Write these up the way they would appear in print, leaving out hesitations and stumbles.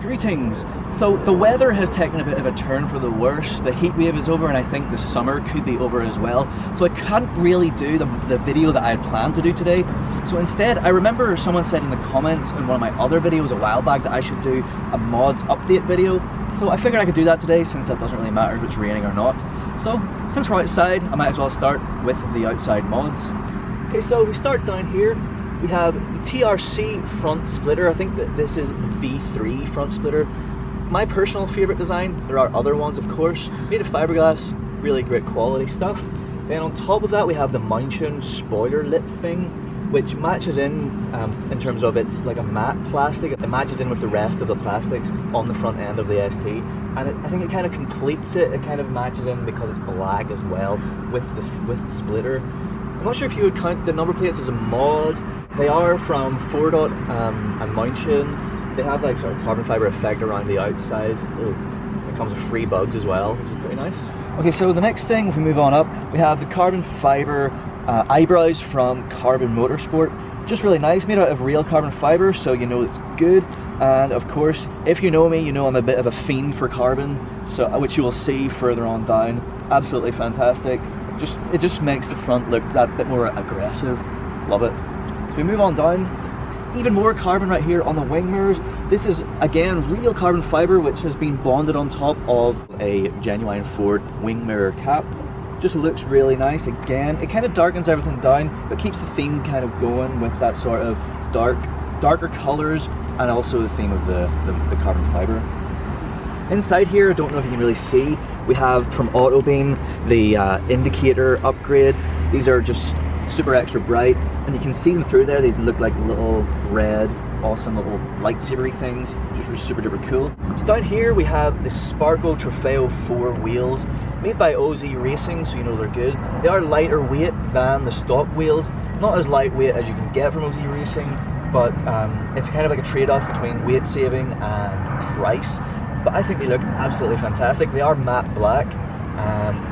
Greetings. So the weather has taken a bit of a turn for the worse. The heat wave is over and I think the summer could be over as well. So I can't really do the video that I had planned to do today. So instead, I remember someone said in the comments in one of my other videos a while back that I should do a mods update video. So I figured I could do that today since that doesn't really matter if it's raining or not. So since we're outside, I might as well start with the outside mods. Okay, so we start down here. We have the TRC front splitter. I think that this is the V3 front splitter. My personal favorite design. There are other ones, of course. Made of fiberglass, really great quality stuff. Then on top of that, we have the Mountune spoiler lip thing, which matches in terms of it's like a matte plastic. It matches in with the rest of the plastics on the front end of the ST, and I think it kind of completes it. It kind of matches in because it's black as well with the splitter. I'm not sure if you would count the number plates as a mod. They are from 4DOT and Mountune. They have like sort of carbon fiber effect around the outside. It comes with free bugs as well, which is pretty nice. Okay, so the next thing, if we move on up, we have the carbon fiber eyebrows from Carbon Motorsport. Just really nice, made out of real carbon fiber, so you know it's good. And of course, if you know me, you know I'm a bit of a fiend for carbon, so which you will see further on down. Absolutely fantastic. It just makes the front look that bit more aggressive. Love it. So we move on down, even more carbon right here on the wing mirrors. This is again real carbon fiber which has been bonded on top of a genuine Ford wing mirror cap. Just looks really nice. Again, it kind of darkens everything down but keeps the theme kind of going with that sort of darker colors and also the theme of the carbon fiber. Inside here, I don't know if you can really see, we have from Autobeam the indicator upgrade. These are just super extra bright and you can see them through there. They look like little red awesome little lightsabery things, just super duper cool. So down here we have the Sparco Trofeo 4 wheels made by OZ Racing, so you know they're good. They are lighter weight than the stock wheels, not as lightweight as you can get from OZ Racing, but it's kind of like a trade-off between weight saving and price. But I think they look absolutely fantastic. They are matte black,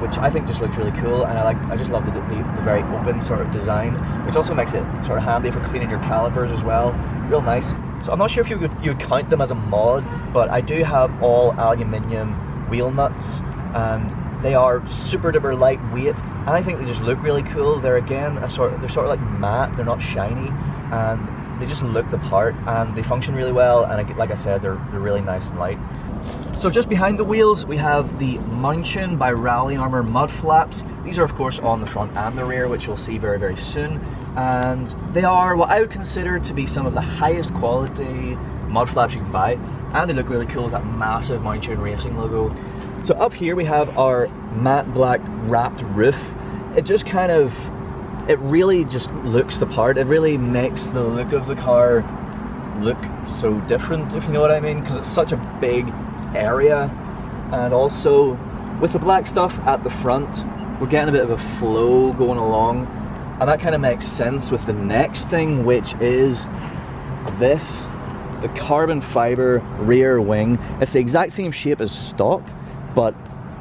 which I think just looks really cool, and I just love the very open sort of design, which also makes it sort of handy for cleaning your calipers as well. Real nice. So I'm not sure if you would count them as a mod, but I do have all aluminium wheel nuts, and they are super duper lightweight, and I think they just look really cool. They're again they're sort of like matte. They're not shiny, and they just look the part, and they function really well. And like I said, they're really nice and light. So just behind the wheels, we have the Mountune by Rallyarmor mud flaps. These are of course on the front and the rear, which you'll see very, very soon. And they are what I would consider to be some of the highest quality mud flaps you can buy. And they look really cool with that massive Mountune Racing logo. So up here we have our matte black wrapped roof. It just kind of, it really just looks the part. It really makes the look of the car look so different, if you know what I mean, because it's such a big area. And also with the black stuff at the front, we're getting a bit of a flow going along, and that kind of makes sense with the next thing, which is this, the carbon fiber rear wing. It's the exact same shape as stock, but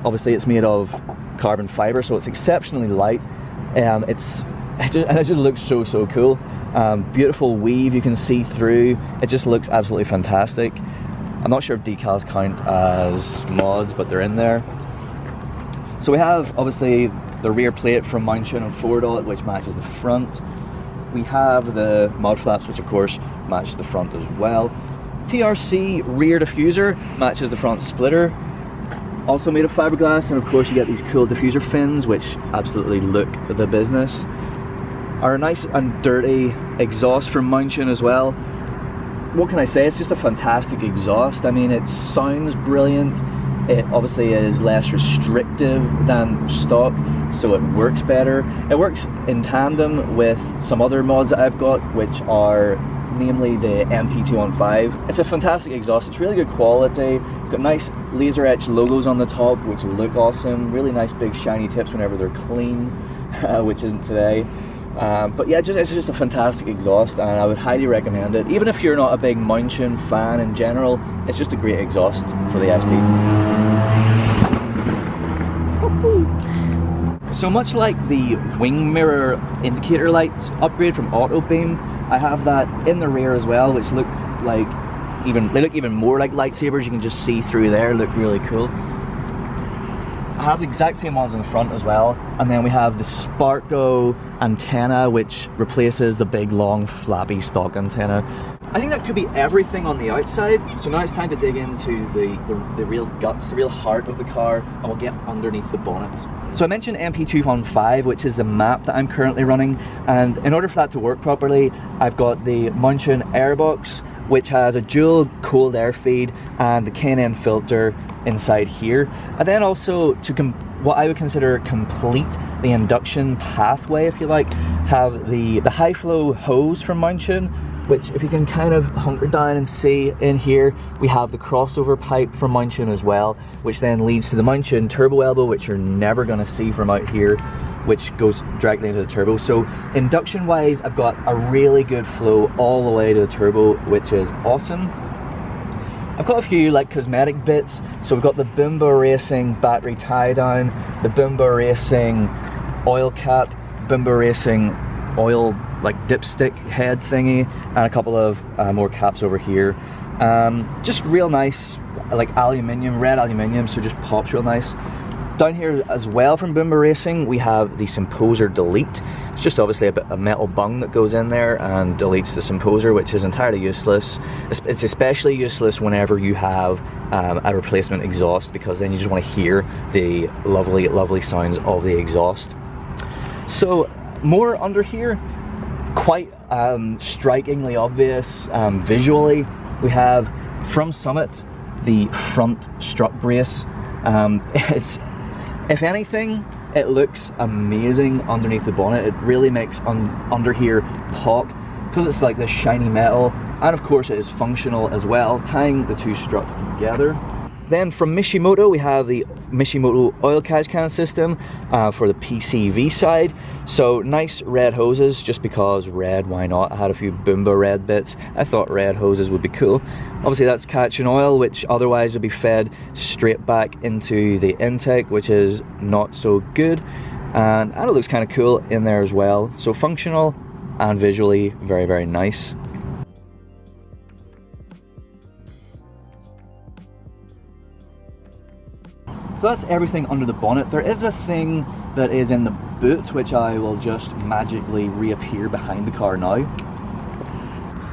obviously it's made of carbon fiber, so it's exceptionally light. It just looks so cool. Beautiful weave you can see through. It just looks absolutely fantastic. I'm not sure if decals count as mods, but they're in there. So we have obviously the rear plate from Mountune and 4DOT, which matches the front. We have the mud flaps, which of course match the front as well. TRC rear diffuser matches the front splitter, also made of fiberglass, and of course you get these cool diffuser fins, which absolutely look the business. Our nice and dirty exhaust from Mountune as well. What can I say? It's just a fantastic exhaust. I mean, it sounds brilliant. It obviously is less restrictive than stock, so it works better. It works in tandem with some other mods that I've got, which are namely the MP215. It's a fantastic exhaust. It's really good quality. It's got nice laser etched logos on the top, which look awesome. Really nice big shiny tips whenever they're clean, which isn't today. But yeah, it's just a fantastic exhaust, and I would highly recommend it. Even if you're not a big Mountune fan in general, it's just a great exhaust for the ST. So much like the wing mirror indicator lights upgrade from Autobeam, I have that in the rear as well, which look like look even more like lightsabers. You can just see through there, look really cool. I have the exact same ones in the front as well, and then we have the Sparko antenna, which replaces the big long flappy stock antenna. I think that could be everything on the outside, so now it's time to dig into the real guts, the real heart of the car, and we'll get underneath the bonnet. So I mentioned MP215, which is the map that I'm currently running, and in order for that to work properly, I've got the Mountune Airbox, which has a dual cold air feed and the K&N filter inside here. And then also, to what I would consider complete the induction pathway, if you like, have the high flow hose from Mountune, which if you can kind of hunker down and see in here, we have the crossover pipe from Mountune as well, which then leads to the Mountune turbo elbow, which you're never going to see from out here, which goes directly into the turbo. So induction wise, I've got a really good flow all the way to the turbo, which is awesome. I've got a few like cosmetic bits. So we've got the Bimba Racing battery tie down, the Bimba Racing oil cap, Bimba Racing oil like dipstick head thingy, and a couple of more caps over here. Just real nice, like aluminium, red aluminium, so just pops real nice. Down here as well from Bimba Racing, we have the Symposer Delete. It's just obviously a metal bung that goes in there and deletes the Symposer, which is entirely useless. It's especially useless whenever you have a replacement exhaust, because then you just want to hear the lovely, lovely sounds of the exhaust. So more under here, quite strikingly obvious visually, we have from Summit the front strut brace. It's, if anything, it looks amazing underneath the bonnet. It really makes under here pop, because it's like this shiny metal, and of course it is functional as well, tying the two struts together. Then from Mishimoto, we have the Mishimoto oil catch can system for the PCV side. So nice red hoses, just because red, why not? I had a few Bimba red bits. I thought red hoses would be cool. Obviously that's catching oil, which otherwise would be fed straight back into the intake, which is not so good. And it looks kind of cool in there as well. So functional and visually very, very nice. So that's everything under the bonnet. There is a thing that is in the boot, which I will just magically reappear behind the car now.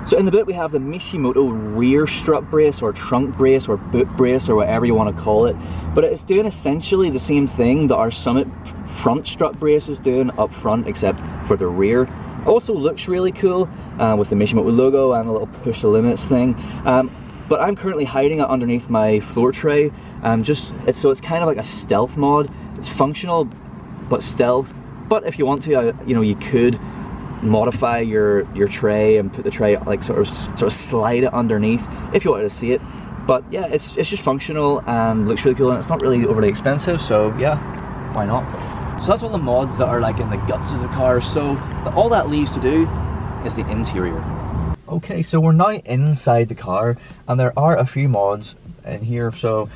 So in the boot we have the Mishimoto rear strut brace, or trunk brace, or boot brace, or whatever you want to call it. But it's doing essentially the same thing that our Summit front strut brace is doing up front, except for the rear. It also looks really cool with the Mishimoto logo and the little push the limits thing. But I'm currently hiding it underneath my floor tray. So it's kind of like a stealth mod. It's functional but stealth. But if you want to, you know, you could modify your tray and put the tray like sort of slide it underneath if you wanted to see it. But yeah, it's just functional and looks really cool, and it's not really overly expensive, so yeah, why not? So that's all the mods that are like in the guts of the car. So all that leaves to do is the interior. Okay, so we're now inside the car, and there are a few mods in here. So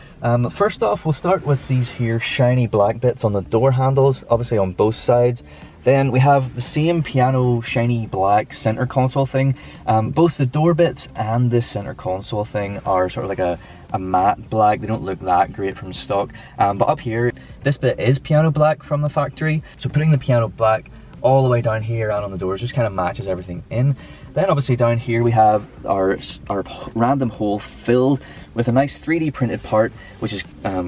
first off, we'll start with these here shiny black bits on the door handles, obviously on both sides. Then we have the same piano shiny black center console thing. Both the door bits and the center console thing are sort of like a matte black. They don't look that great from stock, but up here this bit is piano black from the factory, so putting the piano black all the way down here and on the doors just kind of matches everything in. Then obviously down here we have our random hole filled with a nice 3D printed part, which is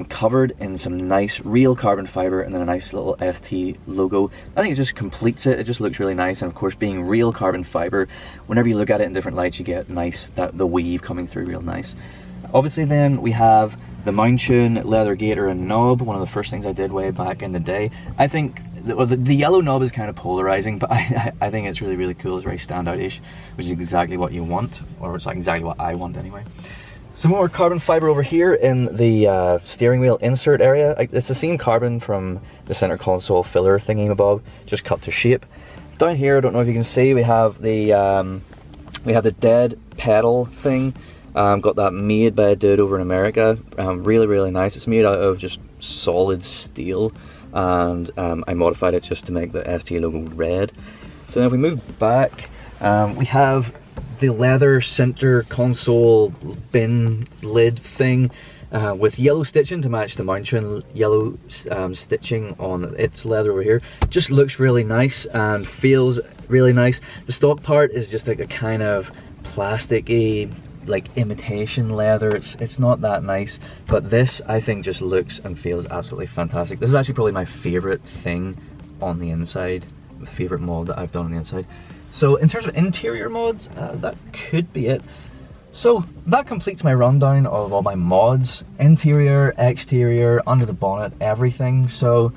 covered in some nice real carbon fiber, and then a nice little ST logo. I think it just completes it. It just looks really nice, and of course being real carbon fiber, whenever you look at it in different lights you get nice, the weave coming through real nice. Obviously then we have the Mountune leather gaiter and knob, one of the first things I did way back in the day. I think the yellow knob is kind of polarizing, but I think it's really, really cool. It's very standout-ish, which is exactly what you want, or it's like exactly what I want anyway. Some more carbon fiber over here in the steering wheel insert area. It's the same carbon from the center console filler thingy-mabob, just cut to shape. Down here, I don't know if you can see, we have the dead pedal thing. Got that made by a dude over in America. Really, really nice. It's made out of just solid steel, and I modified it just to make the ST logo red. So then if we move back, we have the leather center console bin lid thing with yellow stitching to match the Mountune yellow stitching on its leather over here. Just looks really nice and feels really nice. The stock part is just like a kind of plasticky, like imitation leather. It's not that nice, but this I think just looks and feels absolutely fantastic. This is actually probably my favorite thing on the inside, the favorite mod that I've done on the inside. So in terms of interior mods, that could be it. So that completes my rundown of all my mods, interior, exterior, under the bonnet, everything. So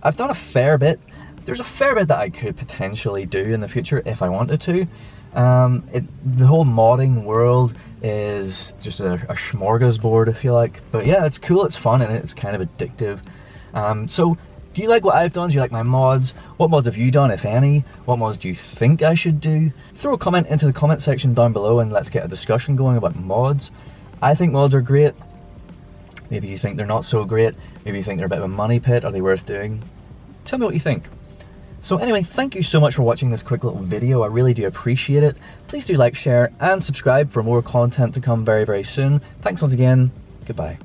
I've done a fair bit. There's a fair bit that I could potentially do in the future if I wanted to. The whole modding world is just a smorgasbord, if you like. But yeah, it's cool, it's fun, and it's kind of addictive. So do you like what I've done? Do you like my mods? What mods have you done, if any? What mods do you think I should do? Throw a comment into the comment section down below and let's get a discussion going about mods. I think mods are great. Maybe you think they're not so great. Maybe you think they're a bit of a money pit. Are they worth doing? Tell me what you think. So anyway, thank you so much for watching this quick little video. I really do appreciate it. Please do like, share, and subscribe for more content to come very, very soon. Thanks once again. Goodbye.